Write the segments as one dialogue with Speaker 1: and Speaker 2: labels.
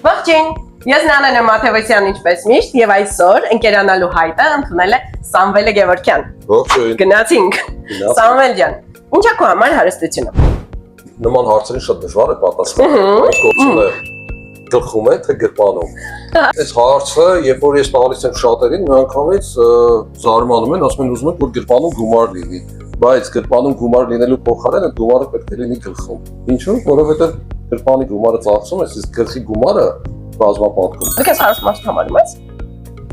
Speaker 1: Ողջույն, ես Նանան եմ Մաթևոսյան ինչպես միշտ եւ այսօր ընկերանալու հայտը ընդունել է Սամվելը Գևորգյան։
Speaker 2: Ողջույն։
Speaker 1: Գնացինք։ Սամվել ջան, ինչ է քո համար հարստությունը։
Speaker 2: Նման հարցերին շատ դժվար է պատասխանել։ Այս գործում է գլխում է թե գրպանում։ Այս հարցը, երբ որ ես տալիս եմ շատերին, միանգամից զարմանում են, ասում են ուզում եք որ գրպանում գումար լինի, բայց գրպանում գումար լինելու փոխարեն այդ գումարը պետք է լինի գլխում։ Ինչու՞, որովհետև գրպանի գումարը ծախսում ես, իսկ գլխի գումարը բազմապատկում։
Speaker 1: Դուք ես հարուստ մարդ համարում ես։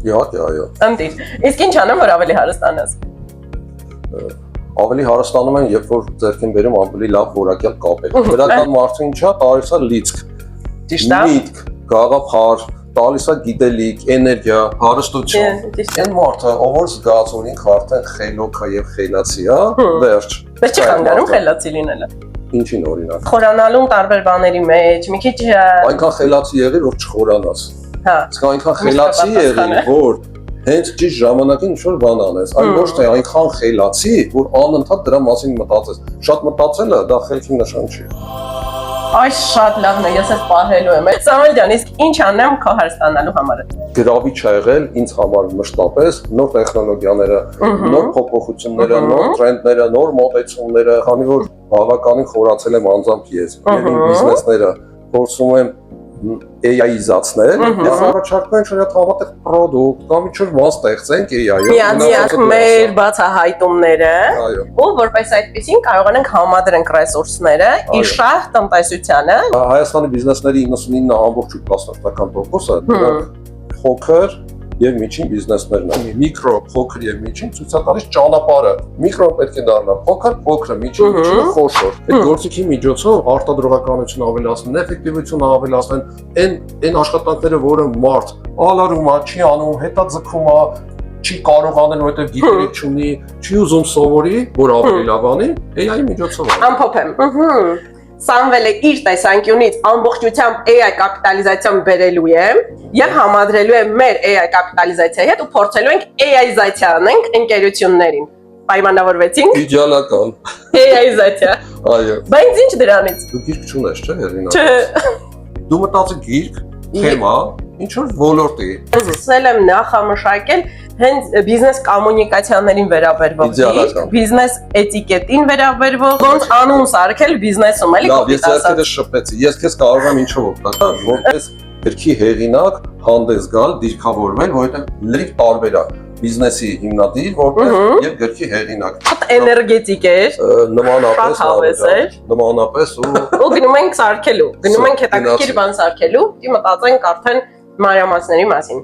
Speaker 2: Իհարկե, այո։
Speaker 1: Ընտիր։ Իսկ ինչ անեմ, որ ավելի հարստանաս։
Speaker 2: Ավելի հարստանում են, երբ որ ձեռքին բերում ավելի լավ որակյալ կապեր։ Վերական մարդը ինչա, տալիս է լիցք։
Speaker 1: Ճիշտ է։
Speaker 2: Միտք, գաղափար, տալիս է գիտելիք, էներգիա, հարստություն։ Այն մարդը, ով որ զգաց որ ինքը արդեն խելոք է եւ խելացի է, վերջ։
Speaker 1: Բայց չի խանգարում խելացի լինելը։
Speaker 2: Ինչին օրինակ։
Speaker 1: Խորանալուն տարբեր բաների մեջ, մի քիչ
Speaker 2: այնքան խելացի եղիր, որ չխորանաս։
Speaker 1: Հա։
Speaker 2: Իսկ այնքան խելացի եղիր, որ հենց ճիշտ ժամանակին ինչ-որ բան անես, այլ ոչ թե այնքան խելացի, որ անընդհատ դրա մասին մտածես։ Շատ մտածելը դա խելքի նշան չի։
Speaker 1: Այս շատ լավն է, ես ես պահելու եմ։ Սամվել ջան, իսկ ինչ անեմ քո հարստանալու համար։
Speaker 2: Գրավիչ է եղել ինձ համար մշտապես նոր տեխնոլոգիաները, նոր փոփոխությունները, նոր տրենդները, նոր մոտեցումները, քանի որ բավականին խորացել եմ անձամբ ես, եւ իմ բիզնեսները փորձում եմ AI-իզացնել, եւ առաջարկում ենք շնորհիվ համատեղ product կամ ինչ-որ բան ստեղծենք AI-ով։
Speaker 1: Միանձնած մեր բացահայտումները, ու որպես այդպեսին կարողանանք համադրենք ռեսուրսները իշահ տնտեսությանը։
Speaker 2: Հայաստանի բիզնեսների 99.8%-ը դրանք փոքր եւ միջին բիզնեսներն են։ Միկրո, փոքր եւ միջին ցույց է տալիս ճանապարհը։ Միկրոն պետք է դառնա փոքր, փոքրը միջին, միջինը խոշոր։ Այդ գործիքի միջոցով արտադրողականությունը ավելացնել, էֆեկտիվությունը ավելացնել, այն աշխատանքները, որը մարդ ալարում է, չի անում, հետա ձգում է, չի կարող անել, որովհետեւ գիտելիք չունի, չի ուզում սովորի, որ ավելի լավ անի, AI-ի միջոցով։
Speaker 1: Ամփոփեմ։ Սամվելը իր տեսանկյունից ամբողջությամբ AI կապիտալիզացիան բերելու է եւ համադրելու է մեր AI կապիտալիզացիայի հետ ու փորձելու ենք AI-զացիա անենք ընկերություններին։ Պայմանավորվեցինք։
Speaker 2: Իդեալական։
Speaker 1: AI-զացիա։
Speaker 2: Այո։
Speaker 1: Բայց ինչ դրանից։
Speaker 2: Դու գիրք չունես, չէ՞, Հերինա։
Speaker 1: Չէ։
Speaker 2: Դու մտածի գիրք, թեմա, ինչ որ ոլորտի։
Speaker 1: Սկսել եմ նախամշակել հենց բիզնես կոմունիկացիաներին վերաբերվող գիրք, բիզնես էտիկետին վերաբերվող, ոնց անուն սարքել բիզնեսում, էլի
Speaker 2: կոպիտ ասած։ Լավ, ես ձեռքերս շփվեցի։ Ես քեզ կարող եմ ինչով օգտակար, որպես գրքի հեղինակ հանդես գալ, դիրքավորվել, որովհետև լրիվ տարբեր է բիզնեսի հիմնադիր, որպես եւ գրքի հեղինակ։
Speaker 1: Էներգետիկ էր։
Speaker 2: Նմանապես
Speaker 1: ու գնում ենք սարքելու, գնում ենք հետաքրքիր բան սարքելու, դի մտածենք արդեն մանրամասների մասին։